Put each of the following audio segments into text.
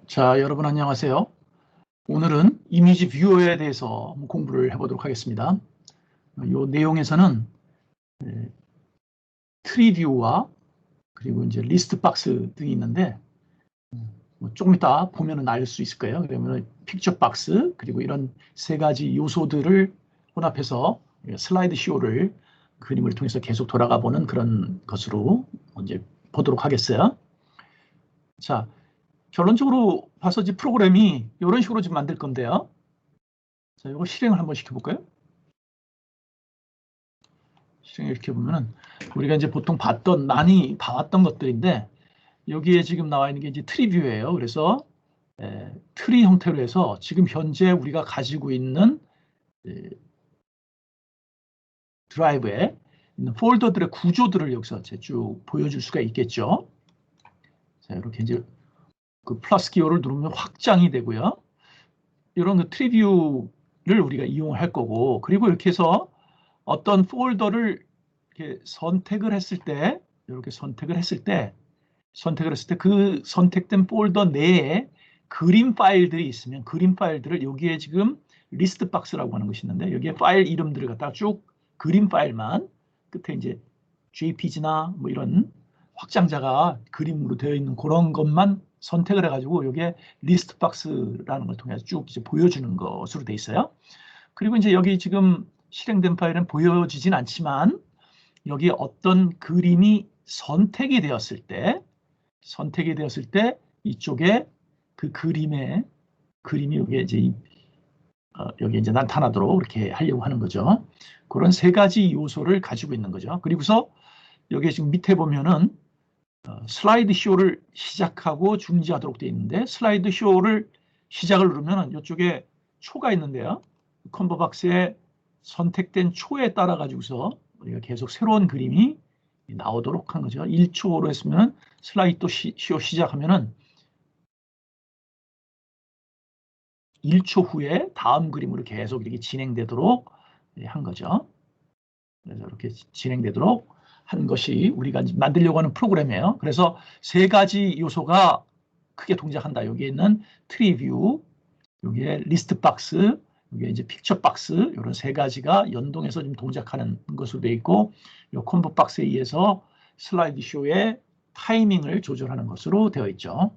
자, 여러분 안녕하세요. 오늘은 이미지 뷰어에 대해서 공부를 해보도록 하겠습니다. 이 내용에서는 트리 뷰와 그리고 이제 리스트 박스 등이 있는데 조금 이따 보면은 알 수 있을 거예요. 그러면 픽처 박스 그리고 이런 세 가지 요소들을 혼합해서 슬라이드 쇼를 그림을 통해서 계속 돌아가 보는 그런 것으로 이제 보도록 하겠어요. 자, 결론적으로 봐서 이제 프로그램이 이런 식으로 좀 만들 건데요. 자, 이거 실행을 한번 시켜볼까요? 실행을 이렇게 보면은 우리가 이제 보통 많이 봐왔던 것들인데 여기에 지금 나와 있는 게 이제 트리 뷰예요. 그래서 트리 형태로 해서 지금 현재 우리가 가지고 있는 드라이브에 있는 폴더들의 구조들을 여기서 쭉 보여줄 수가 있겠죠. 자, 이렇게 이제 그 플러스 기호를 누르면 확장이 되고요. 이런 그 트리 뷰를 우리가 이용할 거고, 그리고 이렇게 해서 어떤 폴더를 이렇게 선택을 했을 때, 이렇게 선택을 했을 때 그 선택된 폴더 내에 그림 파일들이 있으면 그림 파일들을 여기에 지금 리스트 박스라고 하는 것이 있는데 여기에 파일 이름들을 갖다가 쭉 그림 파일만 끝에 이제 JPG나 뭐 이런 확장자가 그림으로 되어 있는 그런 것만 선택을 해가지고 여기에 리스트 박스라는 걸 통해서 쭉 이제 보여주는 것으로 돼 있어요. 그리고 이제 여기 지금 실행된 파일은 보여지진 않지만 여기에 어떤 그림이 선택이 되었을 때 이쪽에 그 그림이 여기 이제 나타나도록 이렇게 하려고 하는 거죠. 그런 세 가지 요소를 가지고 있는 거죠. 그리고서 여기 지금 밑에 보면은 슬라이드 쇼를 시작하고 중지하도록 되어 있는데 슬라이드 쇼를 시작을 누르면 이쪽에 초가 있는데요. 컴보 박스에 선택된 초에 따라 가지고서 우리가 계속 새로운 그림이 나오도록 한 거죠. 1초로 했으면 슬라이드 쇼 시작하면은 1초 후에 다음 그림으로 계속 이렇게 진행되도록 한 거죠. 그래서 이렇게 진행되도록 한 것이 우리가 만들려고 하는 프로그램이에요. 그래서 세 가지 요소가 크게 동작한다. 여기에 있는 트리 뷰, 여기에 리스트 박스, 여기에 이제 픽처 박스 이런 세 가지가 연동해서 좀 동작하는 것으로 되어 있고 이 콤보 박스에 의해서 슬라이드 쇼의 타이밍을 조절하는 것으로 되어 있죠.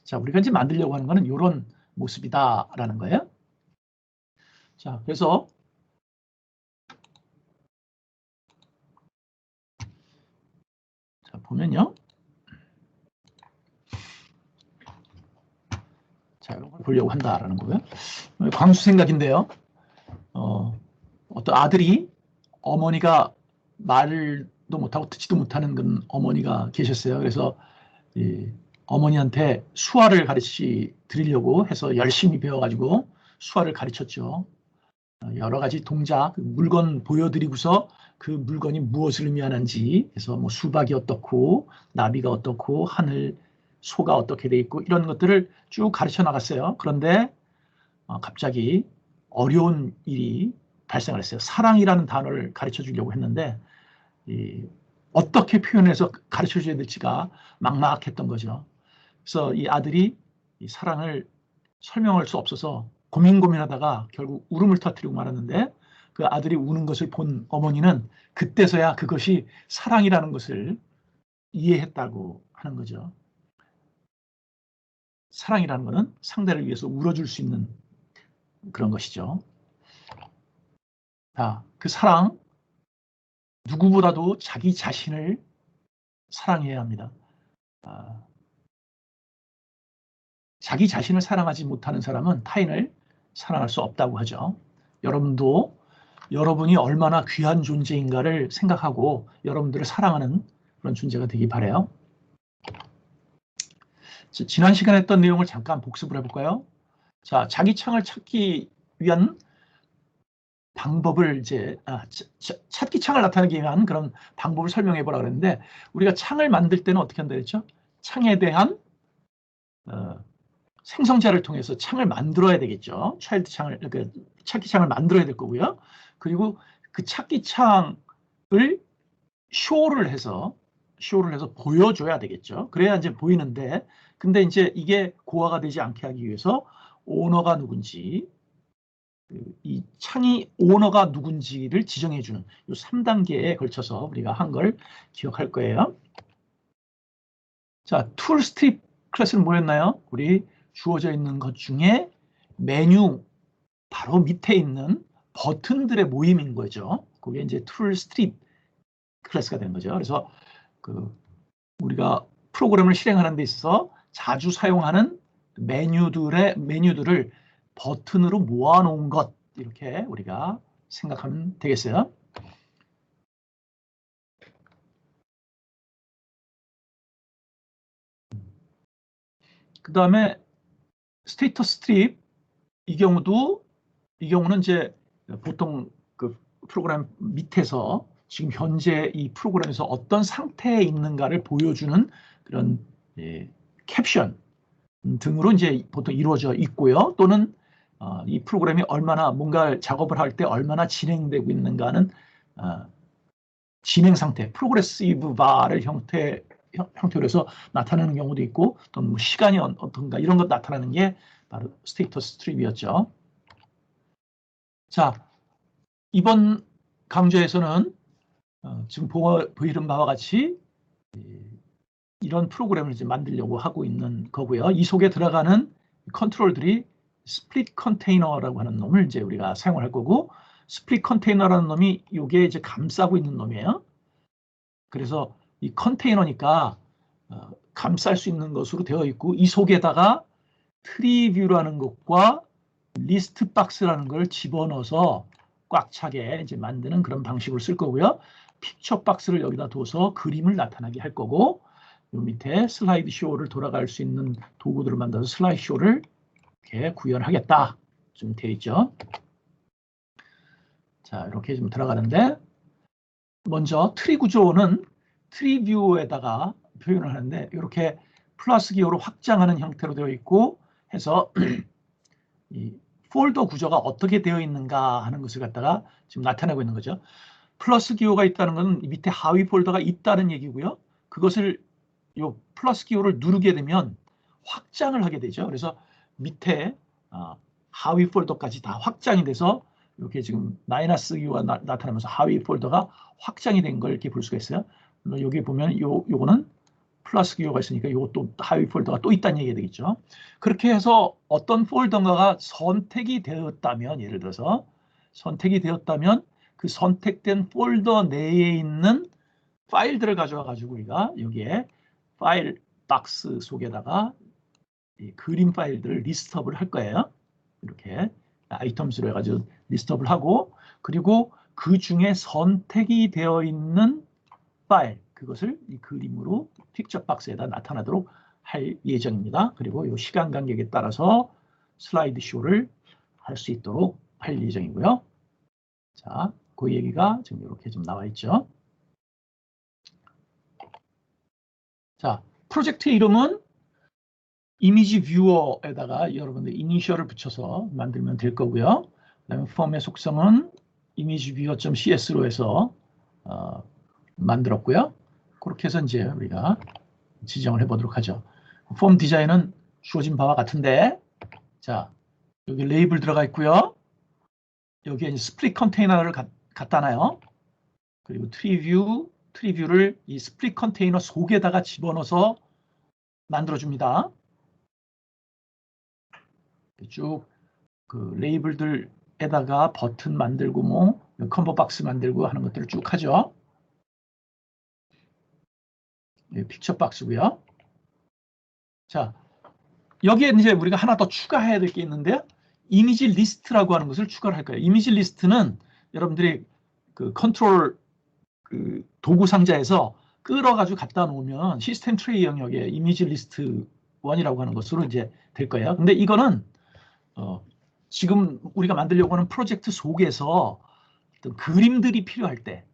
자, 우리가 이제 만들려고 하는 것은 이런 모습이다라는 거예요. 자, 그래서 자, 보면요. 자, 이런 걸 보려고 한다라는 거고요. 광수 생각인데요. 어떤 아들이 어머니가 말도 못하고 듣지도 못하는 그런 어머니가 계셨어요. 그래서 어머니한테 수화를 가르치 드리려고 해서 열심히 배워가지고 수화를 가르쳤죠. 여러 가지 동작, 물건 보여드리고서 그 물건이 무엇을 의미하는지, 그래서 뭐 수박이 어떻고, 나비가 어떻고, 하늘, 소가 어떻게 돼 있고, 이런 것들을 쭉 가르쳐 나갔어요. 그런데 갑자기 어려운 일이 발생을 했어요. 사랑이라는 단어를 가르쳐 주려고 했는데, 어떻게 표현해서 가르쳐 줘야 될지가 막막했던 거죠. 그래서 이 아들이 이 사랑을 설명할 수 없어서 고민하다가 결국 울음을 터뜨리고 말았는데 그 아들이 우는 것을 본 어머니는 그때서야 그것이 사랑이라는 것을 이해했다고 하는 거죠. 사랑이라는 것은 상대를 위해서 울어줄 수 있는 그런 것이죠. 자, 그 사랑, 누구보다도 자기 자신을 사랑해야 합니다. 자기 자신을 사랑하지 못하는 사람은 타인을 사랑할 수 없다고 하죠. 여러분도 여러분이 얼마나 귀한 존재인가를 생각하고 여러분들을 사랑하는 그런 존재가 되길 바라요. 지난 시간에 했던 내용을 잠깐 복습을 해볼까요? 자, 자기 창을 찾기 위한 방법을 이제 찾기 창을 나타내기 위한 그런 방법을 설명해 보라 그랬는데 우리가 창을 만들 때는 어떻게 한다 그랬죠? 창에 대한 생성자를 통해서 창을 만들어야 되겠죠. 차일드 창을, 찾기 창을 만들어야 될 거고요. 그리고 그 찾기 창을 쇼를 해서 쇼를 해서 보여줘야 되겠죠. 그래야 이제 보이는데, 근데 이제 이게 고화가 되지 않게 하기 위해서 오너가 누군지, 이 창이 오너가 누군지를 지정해주는 이 3단계에 걸쳐서 우리가 한 걸 기억할 거예요. 자, 툴 스트립 클래스는 뭐였나요? 우리 주어져 있는 것 중에 메뉴 바로 밑에 있는 버튼들의 모임인 거죠. 그게 이제 툴 스트립 클래스가 되는 거죠. 그래서 우리가 프로그램을 실행하는 데 있어서 자주 사용하는 메뉴들을 버튼으로 모아놓은 것, 이렇게 우리가 생각하면 되겠어요. 그 다음에 스테이터스 스트립, 이 경우는 이제 보통 그 프로그램 밑에서 지금 현재 이 프로그램에서 어떤 상태에 있는가를 보여주는 그런 캡션 등으로 이제 보통 이루어져 있고요. 또는 이 프로그램이 얼마나 뭔가 작업을 할 때 얼마나 진행되고 있는가는 진행 상태, 프로그레시브 바를 형태로 해서 나타내는 경우도 있고, 또는 뭐 시간이 어떤가 이런 것 나타나는 게 바로 스테이터스 스트립이었죠. 자, 이번 강좌에서는 지금 보이는 바와 같이 이런 프로그램을 이제 만들려고 하고 있는 거고요. 이 속에 들어가는 컨트롤들이 스플릿 컨테이너라고 하는 놈을 이제 우리가 사용을 할 거고, 스플릿 컨테이너라는 놈이 이게 이제 감싸고 있는 놈이에요. 그래서 이 컨테이너니까 감쌀 수 있는 것으로 되어 있고, 이 속에다가 트리뷰라는 것과 리스트 박스라는 걸 집어넣어서 꽉 차게 이제 만드는 그런 방식을 쓸 거고요. 픽처 박스를 여기다 둬서 그림을 나타나게 할 거고, 요 밑에 슬라이드 쇼를 돌아갈 수 있는 도구들을 만들어서 슬라이드 쇼를 이렇게 구현하겠다. 좀 되어 있죠. 자, 이렇게 좀 들어가는데, 먼저 트리 구조는 트리 뷰에다가 표현을 하는데, 이렇게 플러스 기호로 확장하는 형태로 되어 있고 해서 이 폴더 구조가 어떻게 되어 있는가 하는 것을 갖다가 지금 나타내고 있는 거죠. 플러스 기호가 있다는 것은 밑에 하위 폴더가 있다는 얘기고요. 그것을 요 플러스 기호를 누르게 되면 확장을 하게 되죠. 그래서 밑에 하위 폴더까지 다 확장이 돼서 이렇게 지금 마이너스 기호가 나타나면서 하위 폴더가 확장이 된 걸 이렇게 볼 수가 있어요. 여기 보면 요거는 플러스 기호가 있으니까 요것도 하위 폴더가 또 있다는 얘기가 되겠죠. 그렇게 해서 어떤 폴더가 선택이 되었다면, 예를 들어서 선택이 되었다면 그 선택된 폴더 내에 있는 파일들을 가져와 가지고 우리가 여기에 파일 박스 속에다가 이 그림 파일들을 리스트업을 할 거예요. 이렇게 아이템스로 해가지고 리스트업을 하고, 그리고 그 중에 선택이 되어 있는 파일, 그것을 이 그림으로 픽처 박스에다 나타나도록 할 예정입니다. 그리고 이 시간 간격에 따라서 슬라이드 쇼를 할 수 있도록 할 예정이고요. 자, 그 얘기가 지금 이렇게 좀 나와 있죠. 자, 프로젝트 이름은 이미지 뷰어에다가 여러분들 이니셜을 붙여서 만들면 될 거고요. 그다음에 폼의 속성은 이미지 뷰어.cs로 해서 만들었고요. 그렇게 해서 이제 우리가 지정을 해보도록 하죠. 폼 디자인은 주어진 바와 같은데, 자, 여기 레이블 들어가 있고요. 여기에 이제 스플릿 컨테이너를 갖다 놔요. 그리고 트리뷰를 이 스플릿 컨테이너 속에다가 집어넣어서 만들어줍니다. 쭉 그 레이블들에다가 버튼 만들고 뭐 컴보 박스 만들고 하는 것들을 쭉 하죠. 픽처 박스고요. 자, 여기에 이제 우리가 하나 더 추가해야 될 게 있는데, 이미지 리스트라고 하는 것을 추가를 할 거예요. 이미지 리스트는 여러분들이 그 컨트롤 그 도구 상자에서 끌어가지고 갖다 놓으면 시스템 트레이 영역에 이미지 리스트 1이라고 하는 것으로 이제 될 거예요. 근데 이거는 지금 우리가 만들려고 하는 프로젝트 속에서 어떤 그림들이 필요할 때,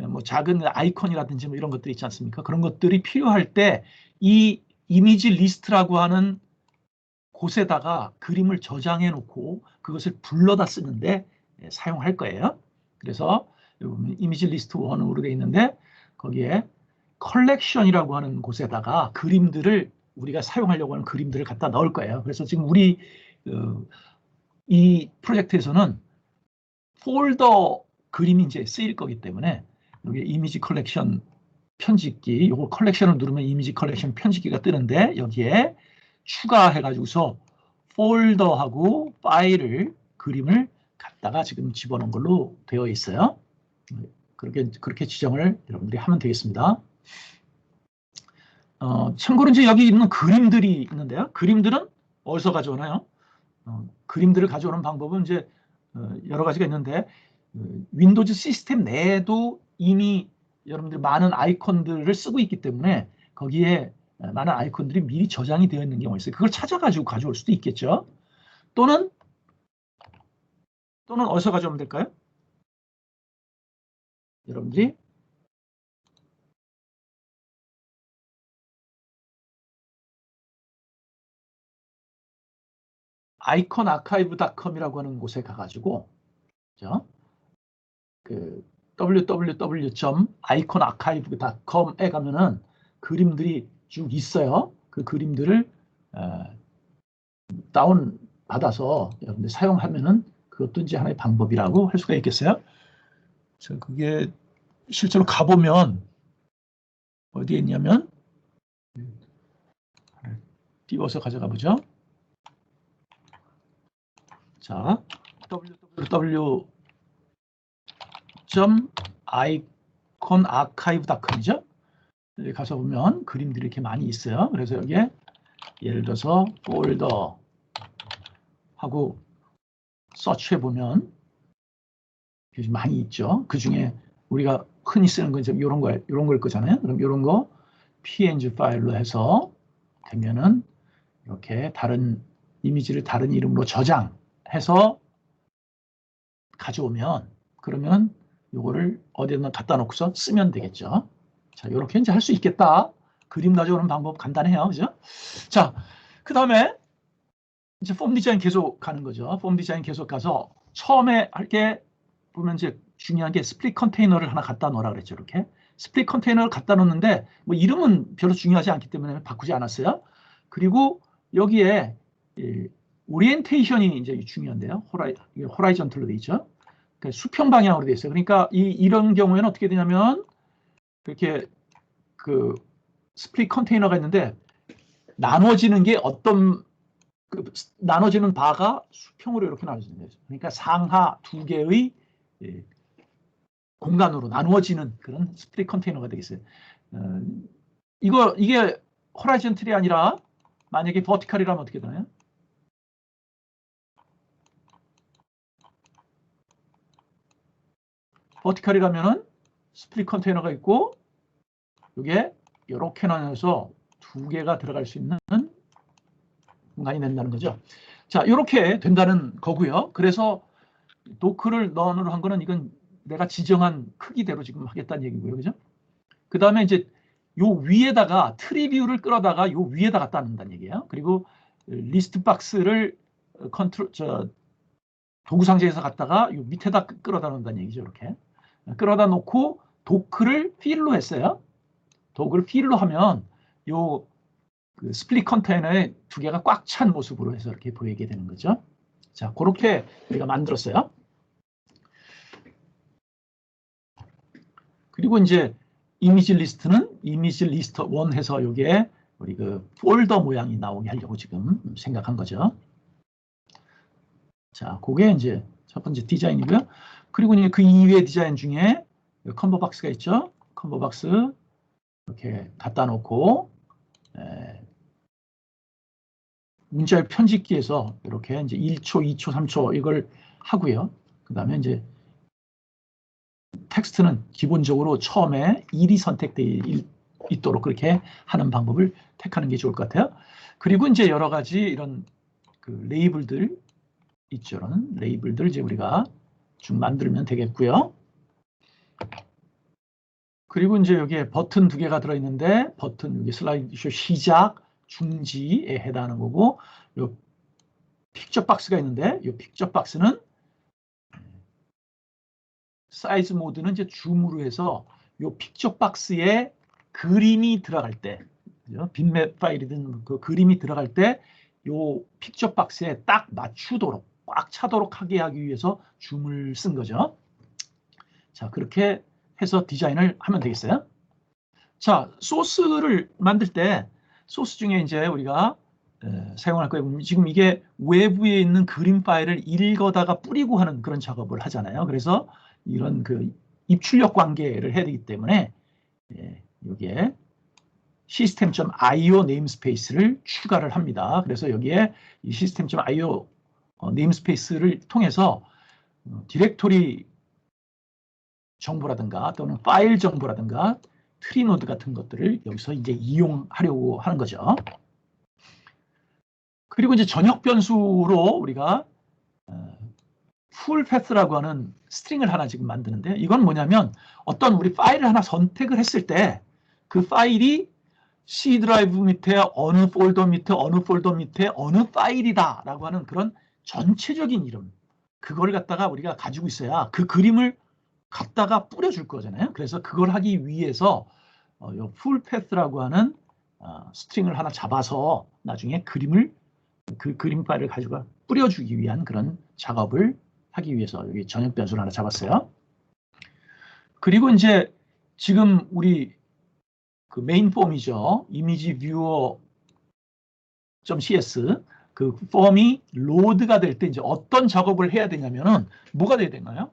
뭐 작은 아이콘이라든지 뭐 이런 것들이 있지 않습니까? 그런 것들이 필요할 때 이 이미지 리스트라고 하는 곳에다가 그림을 저장해 놓고 그것을 불러다 쓰는데 사용할 거예요. 그래서 이미지 리스트 1으로 되어 있는데, 거기에 컬렉션이라고 하는 곳에다가 그림들을 우리가 사용하려고 하는 그림들을 갖다 넣을 거예요. 그래서 지금 우리 이 프로젝트에서는 폴더 그림이 이제 쓰일 거기 때문에 여기 이미지 컬렉션 편집기, 요거 컬렉션을 누르면 이미지 컬렉션 편집기가 뜨는데 여기에 추가해가지고서 폴더하고 파일을 그림을 갖다가 지금 집어넣은 걸로 되어 있어요. 그렇게 지정을 여러분들이 하면 되겠습니다. 참고로 이제 여기 있는 그림들이 있는데요. 그림들은 어디서 가져오나요? 그림들을 가져오는 방법은 이제 여러 가지가 있는데 윈도우즈 시스템 내에도 이미 여러분들 많은 아이콘들을 쓰고 있기 때문에 거기에 많은 아이콘들이 미리 저장이 되어 있는 경우가 있어요. 그걸 찾아가지고 가져올 수도 있겠죠. 또는 어디서 가져오면 될까요? 여러분들이 iconarchive.com이라고 하는 곳에 가가지고 그 www.iconarchive.com에 가면은 그림들이 쭉 있어요. 그 그림들을 다운 받아서 여러분들 사용하면은 그것도 이제 하나의 방법이라고 할 수가 있겠어요. 자, 그게 실제로 가보면 어디에 있냐면 띄워서 가져가 보죠. 자, www.iconarchive.com이죠. 여기 가서 보면 그림들이 이렇게 많이 있어요. 그래서 여기에 예를 들어서 폴더 하고 서치해 보면 많이 있죠. 그 중에 우리가 흔히 쓰는 건 이런 걸 거잖아요. 그럼 이런 거 png 파일로 해서 되면은 이렇게 다른 이미지를 다른 이름으로 저장해서 가져오면 그러면 이거를 어디에나 갖다 놓고서 쓰면 되겠죠. 자, 이렇게 이제 할 수 있겠다. 그림 가져오는 방법 간단해요. 그죠? 자, 그 다음에 이제 폼 디자인 계속 가는 거죠. 폼 디자인 계속 가서 처음에 할 게 보면 이제 중요한 게 스플릿 컨테이너를 하나 갖다 놓으라 그랬죠. 이렇게. 스플릿 컨테이너를 갖다 놓는데 뭐 이름은 별로 중요하지 않기 때문에 바꾸지 않았어요. 그리고 여기에 오리엔테이션이 이제 중요한데요. 호라이전틀로 돼 있죠. 그러니까 수평 방향으로 돼 있어요. 그러니까 이런 경우에는 어떻게 되냐면 이렇게 그 스플릿 컨테이너가 있는데 나눠지는 게 나눠지는 바가 수평으로 이렇게 나눠지는 거죠. 그러니까 상하 두 개의 공간으로 나누어지는 그런 스플릿 컨테이너가 되겠어요. 이게 호라이즌틀이 아니라 만약에 버티컬이라면 어떻게 되나요? 버티컬이라면은 스플릿 컨테이너가 있고 이게 이렇게 나눠서 두 개가 들어갈 수 있는 공간이 된다는 거죠. 자, 이렇게 된다는 거고요. 그래서 도크를 넣으로 한 거는 이건 내가 지정한 크기대로 지금 하겠다는 얘기고요. 그죠? 그 다음에 이제 요 위에다가 트리뷰를 끌어다가 요 위에다 갖다 놓는다는 얘기예요. 그리고 리스트 박스를 도구 상자에서 갖다가 요 밑에다 끌어다 놓는다는 얘기죠. 이렇게. 끌어다 놓고 도크를 필로 했어요. 도크를 필로 하면 요 그 스플릿 컨테이너의 두 개가 꽉 찬 모습으로 해서 이렇게 보이게 되는 거죠. 자, 그렇게 우리가 만들었어요. 그리고 이제 이미지 리스트는 이미지 리스트 1 해서 여기에 우리 그 폴더 모양이 나오게 하려고 지금 생각한 거죠. 자, 그게 이제 첫 번째 디자인이고요. 그리고 이제 그 이외의 디자인 중에 컴보 박스가 있죠. 컴보 박스 이렇게 갖다 놓고 문자열 편집기에서 이렇게 이제 1초, 2초, 3초 이걸 하고요. 그 다음에 이제 텍스트는 기본적으로 처음에 1이 선택되어 있도록 그렇게 하는 방법을 택하는 게 좋을 것 같아요. 그리고 이제 여러 가지 이런 그 레이블들 있죠. 레이블들 이제 우리가 쭉 만들면 되겠고요. 그리고 이제 여기에 버튼 두 개가 들어있는데 버튼 여기 슬라이드쇼 시작, 중지에 해당하는 거고 요 픽처 박스가 있는데 이 픽처 박스는 사이즈 모드는 이제 줌으로 해서 이 픽처 박스의 그림이 들어갈 때, 빈맵 파일이든 그 그림이 들어갈 때 요 픽처 박스에 딱 맞추도록 꽉 차도록 하게 하기 위해서 줌을 쓴 거죠. 자, 그렇게 해서 디자인을 하면 되겠어요. 자, 소스를 만들 때 소스 중에 이제 우리가 사용할 거예요. 지금 이게 외부에 있는 그림 파일을 읽어다가 뿌리고 하는 그런 작업을 하잖아요. 그래서 이런 그 입출력 관계를 해야 되기 때문에 여기에 system.io 네임스페이스를 추가를 합니다. 그래서 여기에 이 system.io 네임스페이스를 통해서 디렉토리 정보라든가 또는 파일 정보라든가 트리노드 같은 것들을 여기서 이제 이용하려고 하는 거죠. 그리고 이제 전역 변수로 우리가 full path라고 하는 스트링을 하나 지금 만드는데, 이건 뭐냐면 어떤 우리 파일을 하나 선택을 했을 때 그 파일이 C 드라이브 밑에 어느 폴더 밑에 어느 폴더 밑에 어느 파일이다 라고 하는 그런 전체적인 이름, 그걸 갖다가 우리가 가지고 있어야 그 그림을 갖다가 뿌려줄 거잖아요. 그래서 그걸 하기 위해서 요 full path라고 하는 스트링을 하나 잡아서 나중에 그림을 그 그림 파일을 가지고 뿌려주기 위한 그런 작업을 하기 위해서 여기 전역 변수를 하나 잡았어요. 그리고 이제 지금 우리 그 메인 폼이죠. 이미지 뷰어 .cs 그 폼이 로드가 될 때 이제 어떤 작업을 해야 되냐면은 뭐가 돼야 되나요?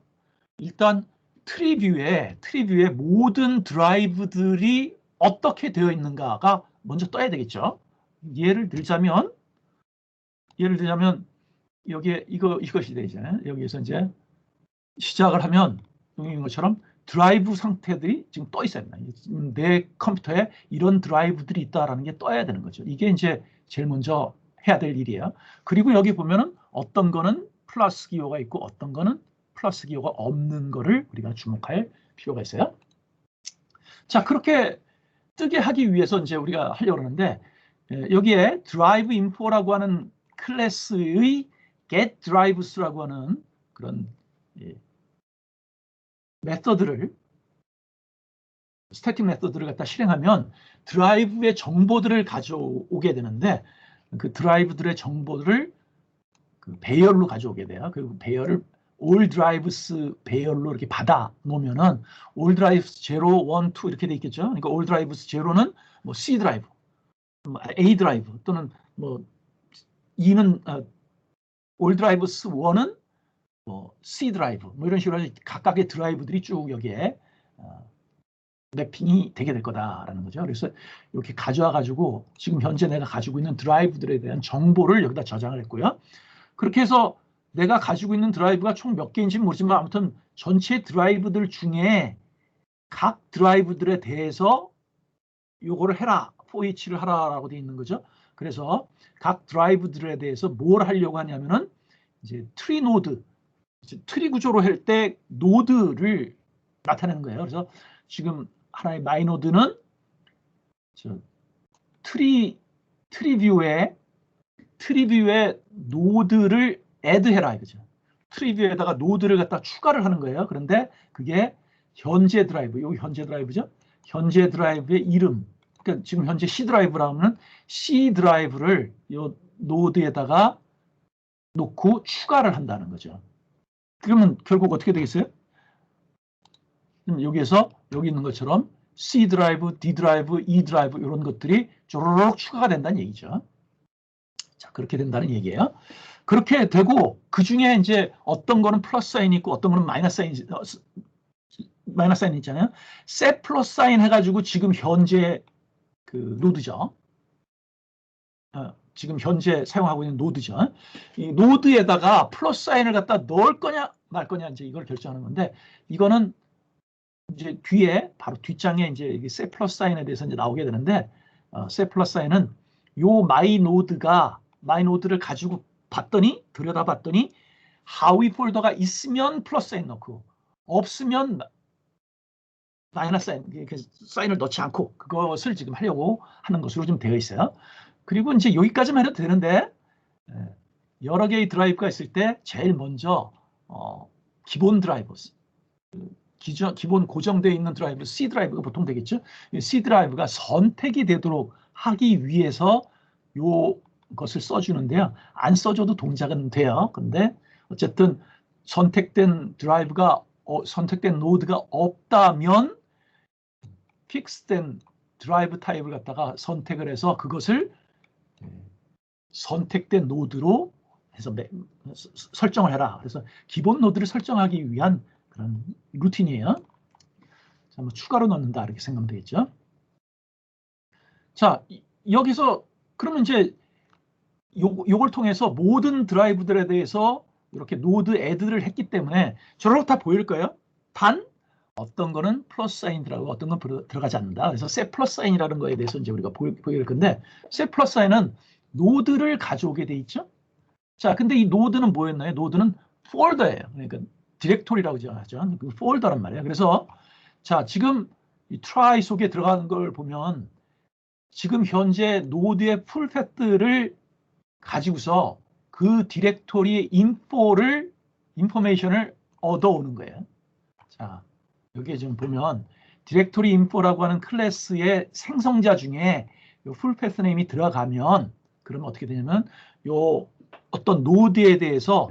일단 트리뷰에 모든 드라이브들이 어떻게 되어 있는가가 먼저 떠야 되겠죠. 예를 들자면 여기에 이것이 되잖아요. 여기에서 이제 시작을 하면 여기인 것처럼 드라이브 상태들이 지금 떠 있어야 된다. 내 컴퓨터에 이런 드라이브들이 있다라는 게 떠야 되는 거죠. 이게 이제 제일 먼저 해야 될 일이에요. 그리고 여기 보면은 어떤 거는 플러스 기호가 있고 어떤 거는 플러스 기호가 없는 거를 우리가 주목할 필요가 있어요. 자, 그렇게 뜨게 하기 위해서 이제 우리가 하려고 하는데, 여기에 drive info라고 하는 클래스의 get drives라고 하는 그런 메서드를, 스태틱 메서드를 갖다 실행하면 드라이브의 정보들을 가져오게 되는데, 그 드라이브들의 정보들을 그 배열로 가져오게 돼요. 그리고 배열을 all drives 배열로 이렇게 받아 놓으면은 all drives 0, 1, 2 이렇게 돼 있겠죠. 그러니까 all drives 0는 뭐 C 드라이브, A 드라이브 또는 뭐 2는 all drives 1은 뭐 C 드라이브 뭐 이런 식으로 각각의 드라이브들이 쭉 여기에 맵핑이 되게 될 거다라는 거죠. 그래서 이렇게 가져와 가지고 지금 현재 내가 가지고 있는 드라이브들에 대한 정보를 여기다 저장을 했고요. 그렇게 해서 내가 가지고 있는 드라이브가 총 몇 개인지는 모르지만 아무튼 전체 드라이브들 중에 각 드라이브들에 대해서 요거를 해라, for each를 하라라고 되어 있는 거죠. 그래서 각 드라이브들에 대해서 뭘 하려고 하냐면은 이제 트리 노드, 트리 구조로 할 때 노드를 나타내는 거예요. 그래서 지금 하나의 마이 노드는 트리 뷰에 노드를 애드해라 이거죠. 트리 뷰에다가 노드를 갖다 추가를 하는 거예요. 그런데 그게 현재 드라이브, 여기 현재 드라이브죠. 현재 드라이브의 이름. 그러니까 지금 현재 C 드라이브라면 C 드라이브를 이 노드에다가 놓고 추가를 한다는 거죠. 그러면 결국 어떻게 되겠어요? 여기에서 여기 있는 것처럼 C 드라이브, D 드라이브, E 드라이브 이런 것들이 쪼르륵 추가가 된다는 얘기죠. 자, 그렇게 된다는 얘기예요. 그렇게 되고 그 중에 이제 어떤 거는 플러스 사인이 있고 어떤 거는 마이너스 사인 있잖아요. 셋 플러스 사인 해가지고 지금 현재 그 노드죠. 지금 현재 사용하고 있는 노드죠. 이 노드에다가 플러스 사인을 갖다 넣을 거냐 말 거냐 이제 이걸 결정하는 건데, 이거는 이제 뒤에 바로 뒷장에 이제 셋 플러스 사인에 대해서 이제 나오게 되는데, 셋 플러스 사인은 요 마이 노드를 가지고 봤더니 들여다봤더니 하위 폴더가 있으면 플러스 사인 넣고 없으면 마이너스 사인을 넣지 않고 그것을 지금 하려고 하는 것으로 좀 되어 있어요. 그리고 이제 여기까지만 해도 되는데 여러 개의 드라이브가 있을 때 제일 먼저 기본 드라이브, 기본 고정되어 있는 드라이브, C 드라이브가 보통 되겠죠. C 드라이브가 선택이 되도록 하기 위해서 요것을 써주는데요. 안 써줘도 동작은 돼요. 근데 어쨌든 선택된 드라이브가 선택된 노드가 없다면 픽스된 드라이브 타입을 갖다가 선택을 해서 그것을 선택된 노드로 해서 설정을 해라. 그래서 기본 노드를 설정하기 위한 그런 루틴이에요. 자, 뭐 추가로 넣는다 이렇게 생각하면 되겠죠. 자, 여기서 그러면 이제 요걸 통해서 모든 드라이브들에 대해서 이렇게 노드 애드를 했기 때문에 저렇게 다 보일 거예요. 단 어떤 거는 플러스 사인 들어가고 어떤 건 들어가지 않는다. 그래서 셋 플러스 사인이라는 거에 대해서 이제 우리가 보게 될 건데, 셋 플러스 사인은 노드를 가져오게 돼 있죠. 자, 근데 이 노드는 뭐였나요? 노드는 폴더예요. 그러니까 디렉토리라고 하죠. 그 폴더란 말이에요. 그래서 자, 지금 이 try 속에 들어가는 걸 보면 지금 현재 노드의 풀 패스를 가지고서 그 디렉토리의 인포메이션을 얻어오는 거예요. 자, 여기에 지금 보면 디렉토리 인포라고 하는 클래스의 생성자 중에 풀 패스 네임이 들어가면 그러면 어떻게 되냐면 요 어떤 노드에 대해서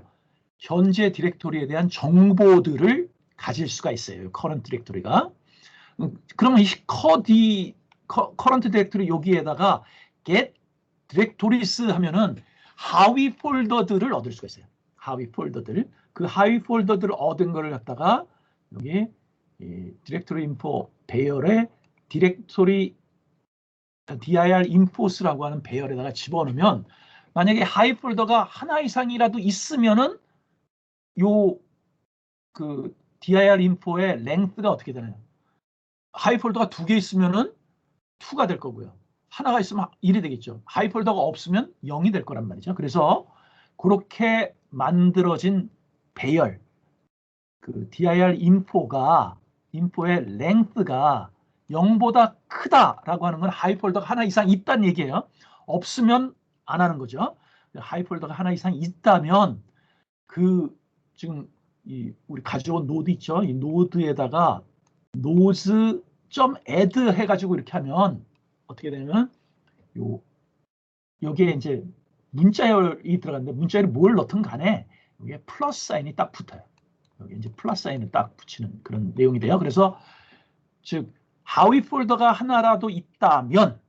현재 디렉토리에 대한 정보들을 가질 수가 있어요. 커런트 디렉토리가. 그러면 이 커런트 디렉토리 여기에다가 get 디렉토리스 하면은 하위 폴더들을 얻을 수가 있어요. 하위 폴더들. 그 하위 폴더들을 얻은 거를 갖다가 여기 디렉토리 인포 배열에 디렉토리 dir 인포스라고 하는 배열에다가 집어넣으면 만약에 하위 폴더가 하나 이상이라도 있으면은 요 그 dir 인포의 랭스가 어떻게 되나요? 하위 폴더가 2개 있으면은 2가 될 거고요. 하나가 있으면 1이 되겠죠. 하위 폴더가 없으면 0이 될 거란 말이죠. 그래서 그렇게 만들어진 배열, 그 dir 인포의 랭스가 0보다 크다라고 하는 건 하위 폴더가 하나 이상 있다는 얘기예요. 없으면 안 하는 거죠. 하위 폴더가 하나 이상 있다면 그 지금 우리 가져온 노드 있죠. 이 노드에다가 nodes.add 해가지고 이렇게 하면 어떻게 되냐면 여기에 이제 문자열이 들어갔는데 문자열이 뭘 넣든 간에 여기에 플러스 사인이 딱 붙어요. 여기 이제 플러스 사인을 딱 붙이는 그런 내용이 돼요. 그래서 즉 하위 폴더가 하나라도 있다면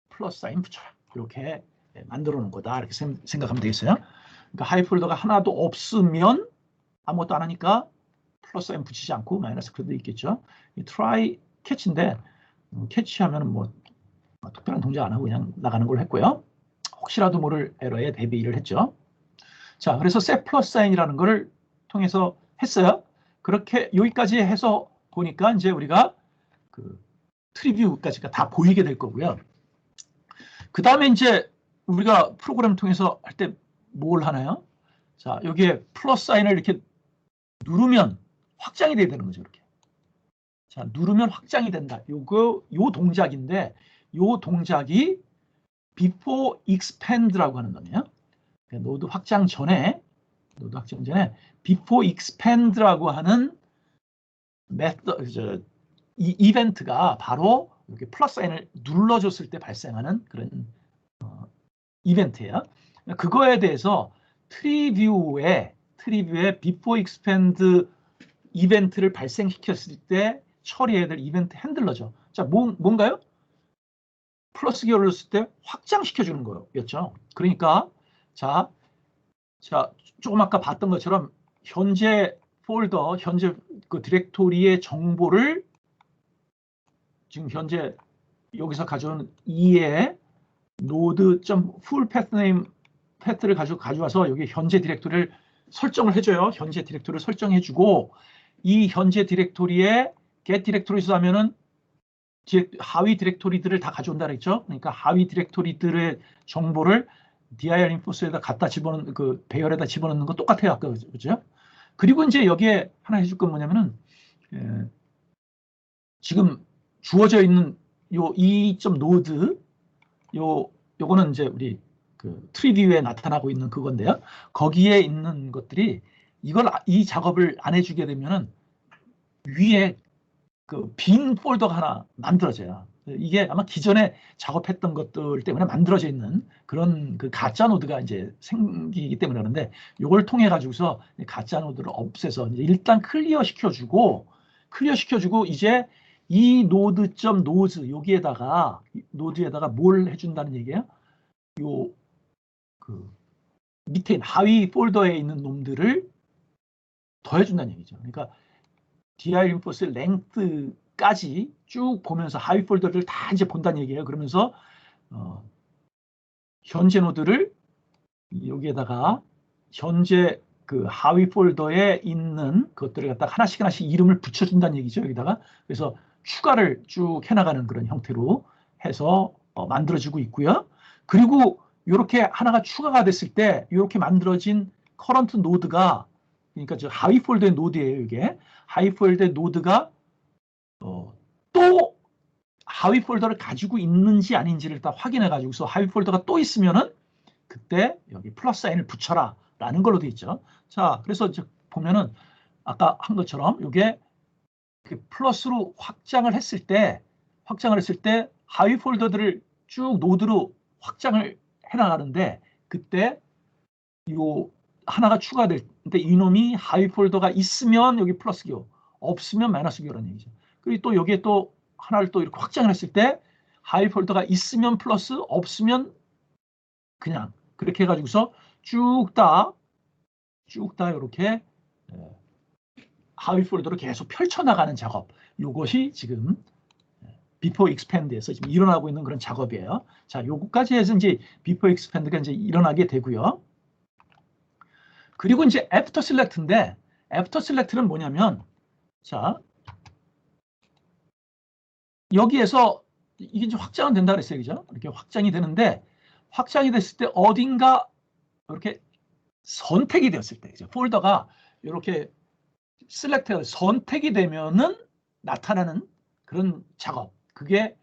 플러스 사인 붙여요. 이렇게 만들어 놓은 거다. 이렇게 생각하면 되겠어요. 그러니까 하위 폴더가 하나도 없으면 아무것도 안 하니까 플러스 사인 붙이지 않고 마이너스 그래도 있겠죠. 이 try 캐치인데 캐치하면 뭐 특별한 동작 안 하고 그냥 나가는 걸 했고요. 혹시라도 모를 에러에 대비를 했죠. 자, 그래서 set 플러스 사인이라는 거를 통해서 했어요. 그렇게 여기까지 해서 보니까 이제 우리가 그 트리뷰까지 다 보이게 될 거고요. 그 다음에 이제 우리가 프로그램 통해서 할 때 뭘 하나요? 자, 여기에 플러스 사인을 이렇게 누르면 확장이 돼야 되는 거죠. 이렇게. 자, 누르면 확장이 된다. 요 동작인데 요 동작이 before expand라고 하는 거네요. 노드 확장 전에 before expand라고 하는 이벤트가 바로 이렇게 플러스 사인을 눌러줬을 때 발생하는 그런 이벤트예요. 그거에 대해서 트리뷰에 before expand 이벤트를 발생시켰을 때 처리해야 될 이벤트 핸들러죠. 자, 뭔가요? 플러스 기어를 넣었을 때 확장시켜주는 거였죠. 그러니까 자, 조금 아까 봤던 것처럼 현재 폴더, 현재 그 디렉토리의 정보를 지금 현재 여기서 가져온 2의 node.full path를 가져와서 여기 현재 디렉토리를 설정을 해줘요. 현재 디렉토리를 설정해주고 이 현재 디렉토리에 get 디렉토리에서 하면은 하위 디렉토리들을 다 가져온다 그랬죠. 그러니까 하위 디렉토리들의 정보를 dir 인포스에다 갖다 집어넣는 그 배열에다 집어넣는 거 똑같아요. 아까 그죠? 그리고 이제 여기에 하나 해줄 건 뭐냐면은 지금 주어져 있는 요 2.node 요거는 이제 우리 그 트리뷰에 나타나고 있는 그건데요. 거기에 있는 것들이 이 작업을 안 해주게 되면은 위에 그 빈 폴더가 하나 만들어져요. 이게 아마 기존에 작업했던 것들 때문에 만들어져 있는 그런 그 가짜 노드가 이제 생기기 때문에 그러는데 이걸 통해 가지고서 가짜 노드를 없애서 이제 일단 클리어 시켜주고 이제 이 노드.점 노즈 여기에다가 노드에다가 뭘 해준다는 얘기예요? 요 그 밑에 하위 폴더에 있는 놈들을 더해준다는 얘기죠. 그러니까 dir reinforce length까지 쭉 보면서 하위 폴더를 다 이제 본다는 얘기예요. 그러면서 현재 노드를 여기에다가 현재 그 하위 폴더에 있는 것들을 갖다가 하나씩 이름을 붙여준다는 얘기죠. 여기다가 그래서 추가를 쭉 해나가는 그런 형태로 해서 만들어지고 있고요. 그리고 이렇게 하나가 추가가 됐을 때 이렇게 만들어진 커런트 노드가 그러니까 저 하위 폴더의 노드예요. 이게 하위 폴더의 노드가 또 하위 폴더를 가지고 있는지 아닌지를 일단 확인해 가지고서 하위 폴더가 또 있으면은 그때 여기 플러스 사인을 붙여라 라는 걸로 돼 있죠. 자, 그래서 이제 보면은 아까 한 것처럼 이게 플러스로 확장을 했을 때 하위 폴더들을 쭉 노드로 확장을 해 나가는데 그때 요 하나가 추가될 때 이놈이 하위 폴더가 있으면 여기 플러스 기호, 없으면 마이너스 기호라는 얘기죠. 그리고 또 여기에 또 하나를 또 이렇게 확장을 했을 때 하위 폴더가 있으면 플러스, 없으면 그냥 그렇게 해가지고서 쭉 다 이렇게 하위 폴더로 계속 펼쳐나가는 작업. 이것이 지금 before expand에서 지금 일어나고 있는 그런 작업이에요. 자, 요거까지 해서 이제 before expand가 이제 일어나게 되고요. 그리고 이제 after select인데 after select는 뭐냐면 자, 여기에서 이게 이제 확장은 된다 그랬어요. 그죠? 이렇게 확장이 되는데 확장이 됐을 때 어딘가 이렇게 선택이 되었을 때 이제 폴더가 이렇게 셀렉트가 선택이 되면은 나타나는 그런 작업. 그게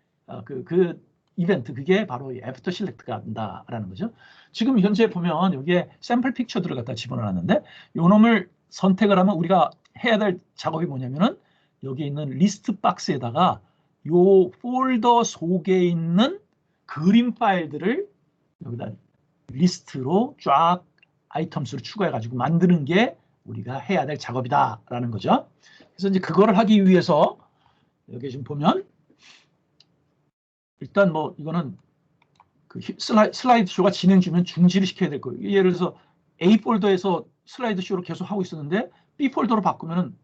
그 이벤트 그게 바로 애프터 실렉트가 한다라는 거죠. 지금 현재 보면 여기에 샘플 픽처들을 갖다 집어넣었는데 요 놈을 선택을 하면 우리가 해야 될 작업이 뭐냐면은 여기 있는 리스트 박스에다가 요 폴더 속에 있는 그림 파일들을 여기다 리스트로 쫙 아이템수를 추가해가지고 만드는 게 우리가 해야 될 작업이다라는 거죠. 그래서 이제 그거를 하기 위해서 여기 지금 보면 일단 뭐 이거는 그 슬라이드 쇼가 진행 중이면 중지를 시켜야 될 거예요. 예를 들어서 A 폴더에서 슬라이드 쇼를 계속 하고 있었는데 B 폴더로 바꾸면은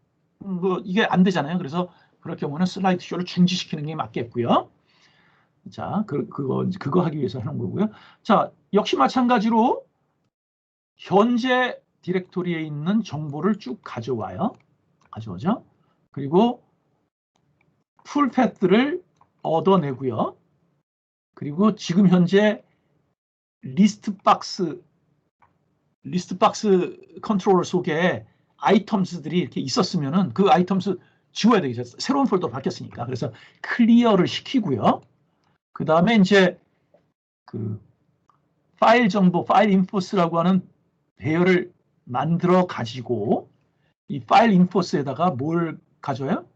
이게 안 되잖아요. 그래서 그럴 경우는 슬라이드 쇼를 중지시키는 게 맞겠고요. 자, 그거 하기 위해서 하는 거고요. 자, 역시 마찬가지로 현재 디렉토리에 있는 정보를 쭉 가져오죠. 그리고 풀 패스를 얻어내고요. 그리고 지금 현재 리스트 박스 컨트롤러 속에 아이템스들이 이렇게 있었으면은 그 아이템스 지워야 되겠죠. 새로운 폴더로 바뀌었으니까. 그래서 클리어를 시키고요. 그 다음에 이제 그 파일 정보, 파일 인포스라고 하는 배열을 만들어 가지고 이 파일 인포스에다가 뭘 가져요?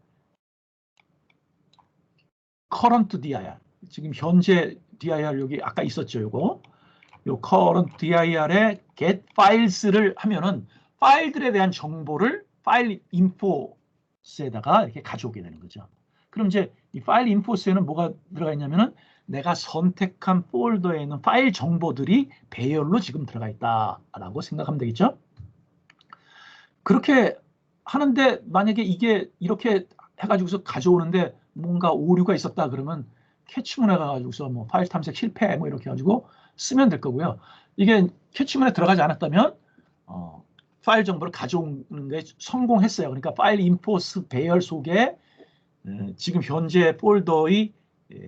current dir. 지금 현재 dir 여기 아까 있었죠, 요거. 요 current dir에 get files를 하면은 파일들에 대한 정보를 파일 인포스에다가 이렇게 가져오게 되는 거죠. 그럼 이제 이 파일 인포스에는 뭐가 들어가 있냐면은 내가 선택한 폴더에 있는 파일 정보들이 배열로 지금 들어가 있다라고 생각하면 되겠죠. 그렇게 하는데 만약에 이게 이렇게 해가지고서 가져오는데 뭔가 오류가 있었다 그러면 캐치문에 가가지고서 뭐 파일 탐색 실패 뭐 이렇게 해가지고 쓰면 될 거고요. 이게 캐치문에 들어가지 않았다면 파일 정보를 가져오는 게 성공했어요. 그러니까 파일 인포스 배열 속에 지금 현재 폴더의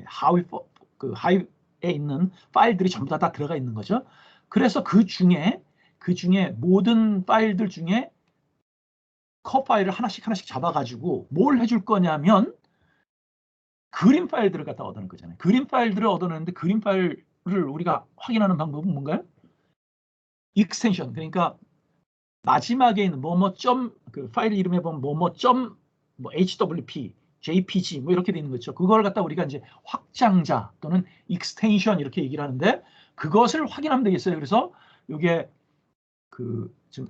하위에 있는 파일들이 전부 다 들어가 있는 거죠. 그래서 그 중에 모든 파일들 중에 컷 파일을 하나씩 잡아가지고 뭘 해줄 거냐면 그림 파일들을 갖다 얻어낼 거잖아요. 그림 파일들을 얻어내는데 그림 파일을 우리가 확인하는 방법은 뭔가요? 익스텐션. 그러니까 마지막에 있는 그 파일 이름에 보면 뭐 HWP, JPG 뭐 이렇게 돼 있는 거죠. 그걸 갖다 우리가 이제 확장자 또는 익스텐션 이렇게 얘기를 하는데 그것을 확인하면 되겠어요. 그래서 이게 그 지금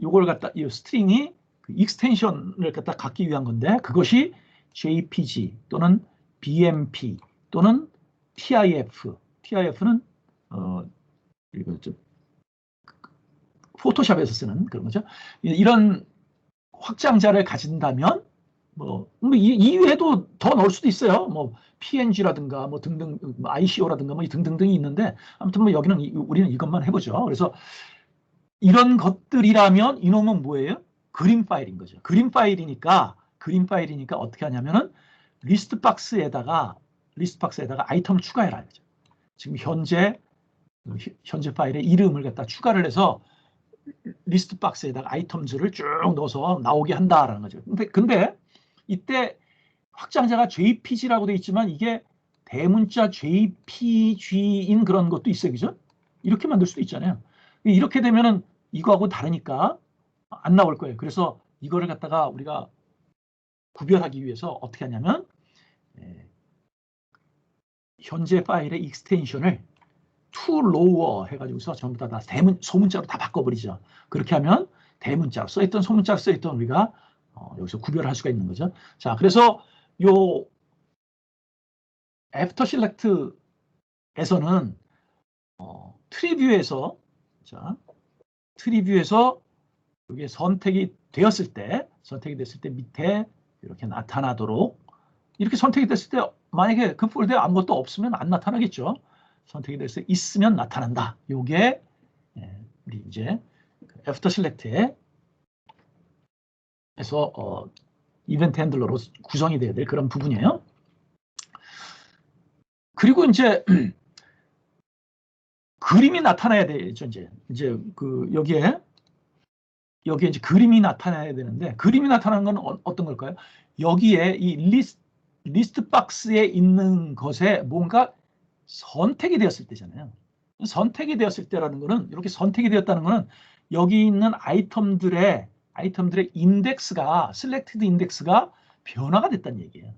요걸 갖다 이 스트링이 그 익스텐션을 갖다 갖기 위한 건데 그것이 JPG 또는 BMP 또는 TIF. TIF는 이거 좀 포토샵에서 쓰는 그런 거죠. 이런 확장자를 가진다면 뭐 이외에도 더 넣을 수도 있어요. 뭐 PNG라든가 뭐 등등, ICO라든가 뭐 등등등이 있는데 아무튼 뭐 여기는 우리는 이것만 해보죠. 그래서 이런 것들이라면 이놈은 뭐예요? 그림 파일인 거죠. 그림 파일이니까 어떻게 하냐면은 리스트 박스에다가 아이템 추가해라 이거죠. 지금 현재 파일에 이름을 갖다 추가를 해서 리스트 박스에다가 아이템들을 쭉 넣어서 나오게 한다라는 거죠. 근데 이때 확장자가 JPG라고 되어 있지만 이게 대문자 JPG인 그런 것도 있어요. 그죠? 이렇게 만들 수도 있잖아요. 이렇게 되면은 이거하고 다르니까 안 나올 거예요. 그래서 이거를 갖다가 우리가 구별하기 위해서 어떻게 하냐면 현재 파일의 익스텐션을 to lower 해가지고서 전부 다 소문자로 다 바꿔버리죠. 그렇게 하면 대문자로 써있던 소문자로 써있던 우리가 여기서 구별할 수가 있는 거죠. 자, 그래서 요 애프터 실렉트에서는 트리뷰에서 이게 선택이 됐을 때 밑에 이렇게 나타나도록 이렇게 선택이 됐을 때 만약에 그 폴더에 아무것도 없으면 안 나타나겠죠. 선택이 돼서 있으면 나타난다. 요게 우리 이제 애프터 실렉트에서 이벤트 핸들러로 구성이 돼야 될 그런 부분이에요. 그리고 이제 그림이 나타나야 되죠. 이제 그 여기에 이제 그림이 나타나야 되는데 그림이 나타나는 건 어떤 걸까요? 여기에 이 리스트 박스에 있는 것에 뭔가 선택이 되었을 때잖아요. 선택이 되었을 때라는 거는 이렇게 선택이 되었다는 거는 여기 있는 아이템들의 인덱스가 셀렉티드 인덱스가 변화가 됐다는 얘기예요.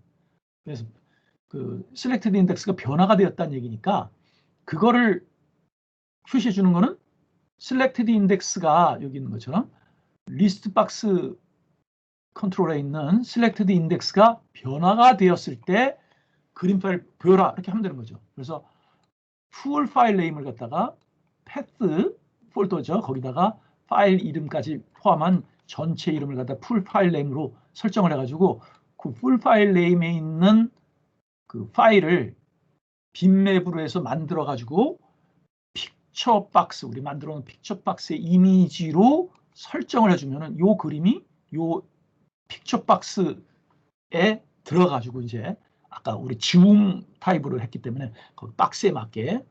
그래서 그 셀렉티드 인덱스가 변화가 되었다는 얘기니까 그거를 표시해 주는 거는 셀렉티드 인덱스가 여기 있는 것처럼 리스트 박스 컨트롤에 있는 셀렉티드 인덱스가 변화가 되었을 때 그림 파일 보여라 이렇게 하면 되는 거죠. 그래서 풀 파일 네임을 갖다가 path 폴더죠. 거기다가 파일 이름까지 포함한 전체 이름을 갖다 풀 파일 네임으로 설정을 해가지고 그 풀 파일 네임에 있는 그 파일을 빈맵으로 해서 만들어가지고 픽처 박스 우리 만들어 놓은 픽처 박스의 이미지로 설정을 해주면은 요 그림이 요 픽처 박스에 들어가지고 이제 아까 우리 줌 타입으로 했기 때문에 그 박스에 맞게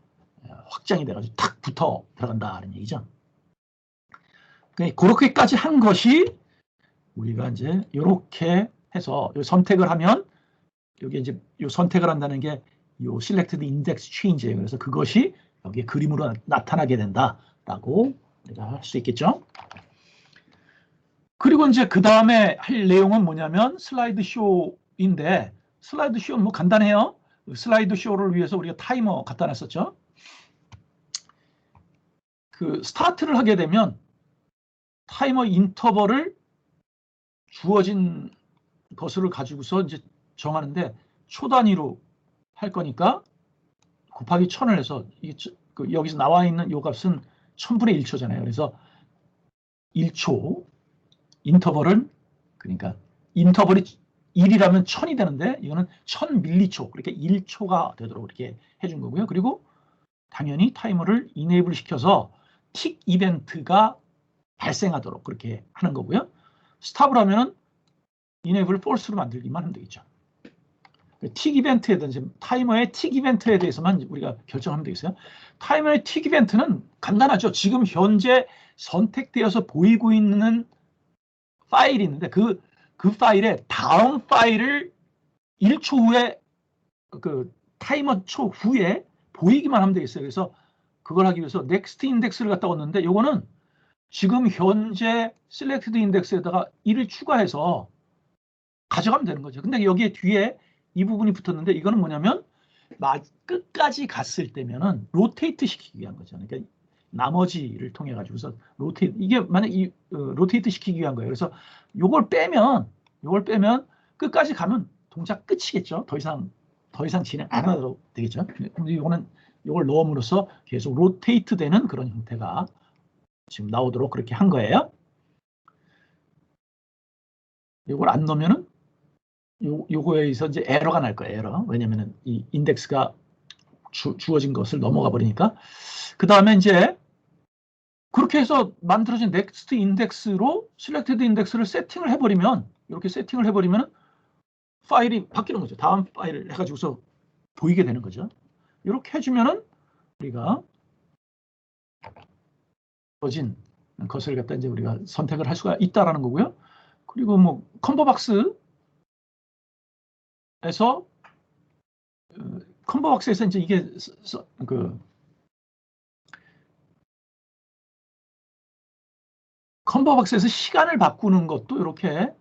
확장이 돼가지고 탁 붙어 들어간다는 얘기죠. 그렇게까지 한 것이 우리가 이제 이렇게 해서 선택을 하면 여기 이제 요 선택을 한다는 게 요 selected index change예요. 그래서 그것이 여기에 그림으로 나타나게 된다라고 우리가 할 수 있겠죠. 그리고 이제 그 다음에 할 내용은 뭐냐면 슬라이드 쇼인데 슬라이드 쇼는 뭐 간단해요. 슬라이드 쇼를 위해서 우리가 타이머 갖다 놨었죠. 그 스타트를 하게 되면 타이머 인터벌을 주어진 것을 가지고서 이제 정하는데 초 단위로 할 거니까 곱하기 1000을 해서 이게 여기서 나와 있는 요 값은 1000분의 1초잖아요. 그래서 1초 인터벌은 그러니까 인터벌이 1이라면 1000이 되는데 이거는 1000밀리초 그렇게 1초가 되도록 이렇게 해준 거고요. 그리고 당연히 타이머를 이네이블 시켜서 틱 이벤트가 발생하도록 그렇게 하는 거고요. 스탑을 하면은 이네이블 false로 만들기만 하면 되겠죠. 틱 이벤트에 대해서 타이머의 틱 이벤트에 대해서만 우리가 결정하면 되겠어요. 타이머의 틱 이벤트는 간단하죠. 지금 현재 선택되어서 보이고 있는 파일이 있는데 그 파일의 다음 파일을 1초 후에 그 타이머 초 후에 보이기만 하면 되겠어요. 그래서 그걸 하기 위해서 next index를 갖다 얻는데 이거는 지금 현재 selected index에다가 1을 추가해서 가져가면 되는 거죠. 근데 여기에 뒤에 이 부분이 붙었는데 이거는 뭐냐면 끝까지 갔을 때면은 로테이트 시키기 위한 거죠. 그러니까 나머지를 통해 가지고서 로테이트, 이게 만약 로테이트 시키기 위한 거예요. 그래서 요걸 빼면 끝까지 가면 동작 끝이겠죠. 더 이상 진행 안 하도록 되겠죠. 근데 요걸 넣음으로써 계속 로테이트 되는 그런 형태가 지금 나오도록 그렇게 한 거예요. 요걸 안 넣으면은 요거에서 이제 에러가 날 거예요. 에러. 왜냐면은 이 인덱스가 주어진 것을 넘어가 버리니까. 그 다음에 이제 그렇게 해서 만들어진 넥스트 인덱스로 셀렉티드 인덱스를 세팅을 해버리면, 이렇게 세팅을 해버리면 파일이 바뀌는 거죠. 다음 파일을 해가지고서 보이게 되는 거죠. 이렇게 해주면은 우리가 주어진 것을 갖다 이제 우리가 선택을 할 수가 있다라는 거고요. 그리고 뭐 컴보박스에서 이제 이게 컴보박스에서 시간을 바꾸는 것도 이렇게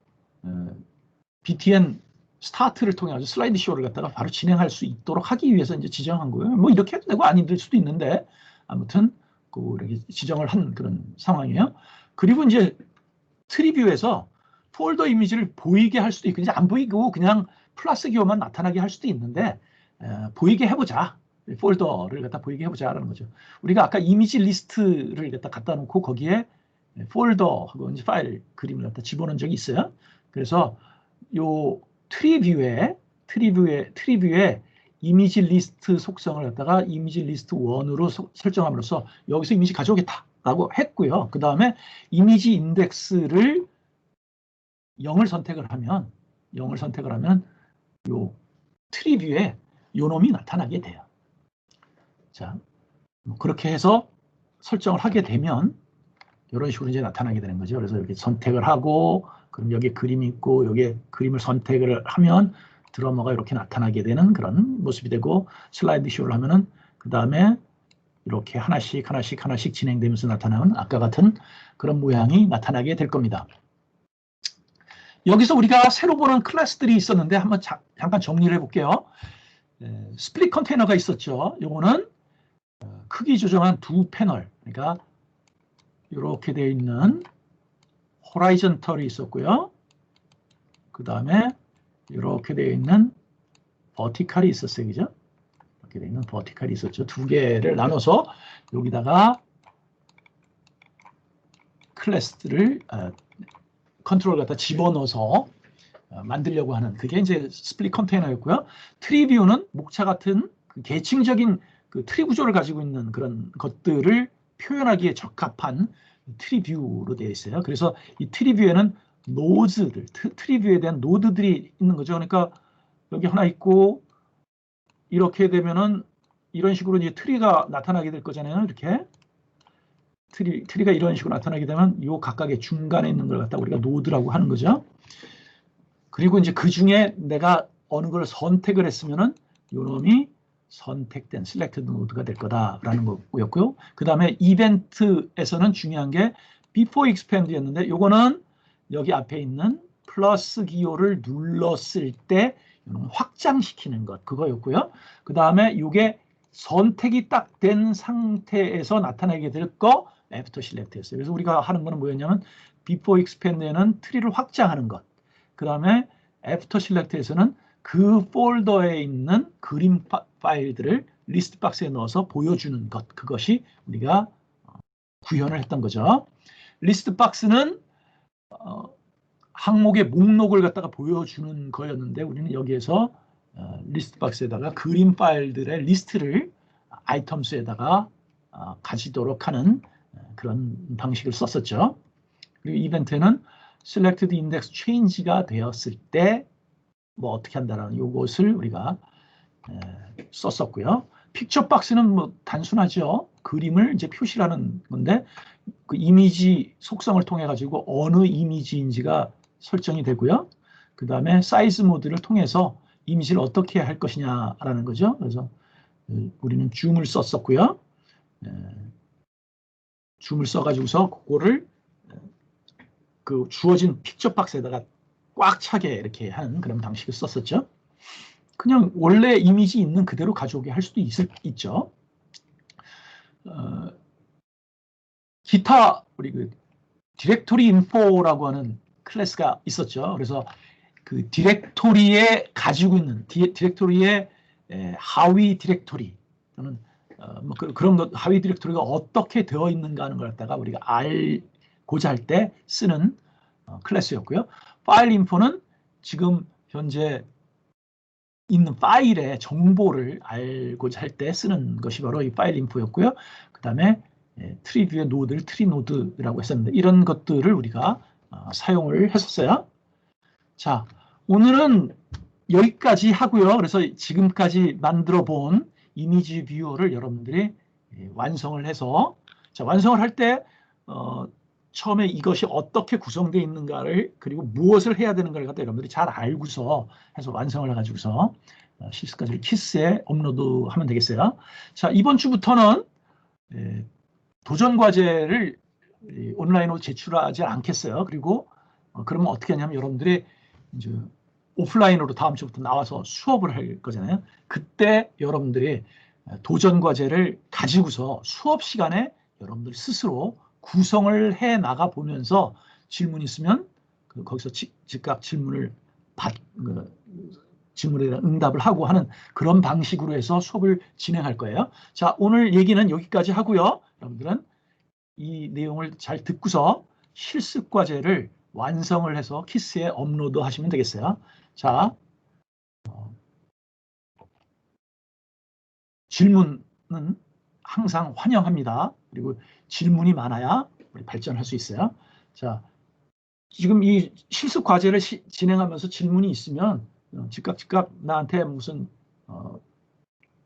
btn 스타트를 통해 가지고 슬라이드 쇼를 갖다가 바로 진행할 수 있도록 하기 위해서 이제 지정한 거예요. 뭐 이렇게 해도 되고 아닐 수도 있는데 아무튼 이렇게 지정을 한 그런 상황이에요. 그리고 이제 트리뷰에서 폴더 이미지를 보이게 할 수도 있고 이제 안 보이고 그냥 플러스 기호만 나타나게 할 수도 있는데 보이게 해보자. 폴더를 갖다 보이게 해보자라는 거죠. 우리가 아까 이미지 리스트를 갖다 놓고 거기에 폴더하고 이제 파일 그림을 갖다 집어넣은 적이 있어요. 그래서 요 트리뷰에 이미지 리스트 속성을 갖다가 이미지 리스트 1으로 설정함으로써 여기서 이미지 가져오겠다라고 했고요. 그 다음에 이미지 인덱스를 0을 선택을 하면 요 트리뷰에 요 놈이 나타나게 돼요. 자, 그렇게 해서 설정을 하게 되면 이런 식으로 이제 나타나게 되는 거죠. 그래서 이렇게 선택을 하고 그럼 여기에 그림이 있고 여기에 그림을 선택을 하면 드러머가 이렇게 나타나게 되는 그런 모습이 되고 슬라이드 쇼를 하면은 그 다음에 이렇게 하나씩 진행되면서 나타나는 아까 같은 그런 모양이 나타나게 될 겁니다. 여기서 우리가 새로 보는 클래스들이 있었는데 한번 잠깐 정리를 해볼게요. 스플릿 컨테이너가 있었죠. 요거는 크기 조정한 두 패널, 그러니까 이렇게 되어 있는 호라이전털이 있었고요. 그 다음에 이렇게 되어 있는 버티칼이 있었어요. 그죠? 이렇게 되어 있는 버티칼이 있었죠. 두 개를 나눠서 여기다가 클래스들을 컨트롤 갖다 집어넣어서 만들려고 하는 그게 이제 스플릿 컨테이너였고요. 트리뷰는 목차 같은 그 계층적인 그 트리 구조를 가지고 있는 그런 것들을 표현하기에 적합한 트리뷰로 되어 있어요. 그래서 이 트리뷰에는 노드들, 트리뷰에 대한 노드들이 있는 거죠. 그러니까 여기 하나 있고 이렇게 되면은 이런 식으로 이제 트리가 나타나게 될 거잖아요. 이렇게 트리가 이런 식으로 나타나게 되면 이 각각의 중간에 있는 걸 갖다 우리가 노드라고 하는 거죠. 그리고 이제 그 중에 내가 어느 걸 선택을 했으면은 요 놈이 선택된 셀렉티드 노드가 될 거다라는 거였고요. 그 다음에 이벤트에서는 중요한 게 before expand였는데 요거는 여기 앞에 있는 플러스 기호를 눌렀을 때 확장시키는 것 그거였고요. 그 다음에 이게 선택이 딱 된 상태에서 나타나게 될 거 after select였어요. 그래서 우리가 하는 거는 뭐였냐면 before expand에는 트리를 확장하는 것. 그 다음에 애프터 실렉트에서는 그 폴더에 있는 그림 파일들을 리스트 박스에 넣어서 보여주는 것, 그것이 우리가 구현을 했던 거죠. 리스트 박스는 항목의 목록을 갖다가 보여주는 거였는데 우리는 여기에서 리스트 박스에다가 그림 파일들의 리스트를 아이템수에다가 가지도록 하는 그런 방식을 썼었죠. 그리고 이벤트는 selected index change가 되었을 때 뭐 어떻게 한다라는 요것을 우리가 썼었고요. 픽처 박스는 뭐 단순하죠. 그림을 이제 표시하는 건데 그 이미지 속성을 통해 가지고 어느 이미지인지가 설정이 되고요. 그 다음에 사이즈 모드를 통해서 이미지를 어떻게 할 것이냐라는 거죠. 그래서 우리는 줌을 썼었고요. 줌을 써가지고서 그거를 그 주어진 픽처 박스에다가 꽉 차게 이렇게 하는 그런 방식을 썼었죠. 그냥 원래 이미지 있는 그대로 가져오게 할 수도 있죠. 기타 우리 그 디렉토리 인포라고 하는 클래스가 있었죠. 그래서 그 디렉토리에 가지고 있는 디렉토리의 하위 디렉토리 또는 뭐 그런 것 하위 디렉토리가 어떻게 되어 있는가 하는 걸 갖다가 우리가 알고자 할 때 쓰는 클래스였고요. 파일 인포는 지금 현재 있는 파일의 정보를 알고자 할 때 쓰는 것이 바로 이 파일 인포였고요. 그 다음에 트리뷰의 노드를 트리 노드라고 했었는데 이런 것들을 우리가 사용을 했었어요. 자, 오늘은 여기까지 하고요. 그래서 지금까지 만들어 본 이미지 뷰어를 여러분들이 완성을 해서 자, 완성을 할 때 처음에 이것이 어떻게 구성되어 있는가를 그리고 무엇을 해야 되는가를 갖다 여러분들이 잘 알고서 해서 완성을 해가지고서 실습까지를 키스에 업로드하면 되겠어요. 자, 이번 주부터는 도전 과제를 온라인으로 제출하지 않겠어요. 그리고 그러면 어떻게 하냐면 여러분들이 이제 오프라인으로 다음 주부터 나와서 수업을 할 거잖아요. 그때 여러분들이 도전 과제를 가지고서 수업 시간에 여러분들 스스로 구성을 해 나가 보면서 질문 있으면 거기서 즉각 질문을 질문에 대한 응답을 하고 하는 그런 방식으로 해서 수업을 진행할 거예요. 자, 오늘 얘기는 여기까지 하고요. 여러분들은 이 내용을 잘 듣고서 실습 과제를 완성을 해서 키스에 업로드 하시면 되겠어요. 자, 질문은 항상 환영합니다. 그리고 질문이 많아야 우리 발전할 수 있어요. 자, 지금 이 실습 과제를 진행하면서 질문이 있으면 즉각 나한테 무슨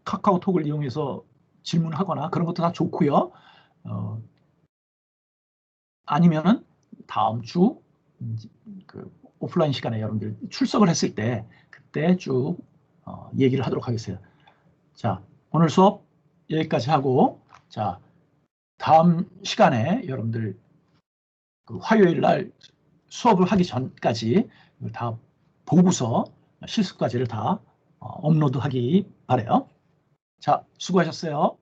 카카오톡을 이용해서 질문하거나 그런 것도 다 좋고요. 아니면은 다음 주 그 오프라인 시간에 여러분들 출석을 했을 때 그때 쭉 얘기를 하도록 하겠어요. 자, 오늘 수업 여기까지 하고 자, 다음 시간에 여러분들 그 화요일 날 수업을 하기 전까지 다 보고서 실습 과제를 다 업로드하기 바래요. 자, 수고하셨어요.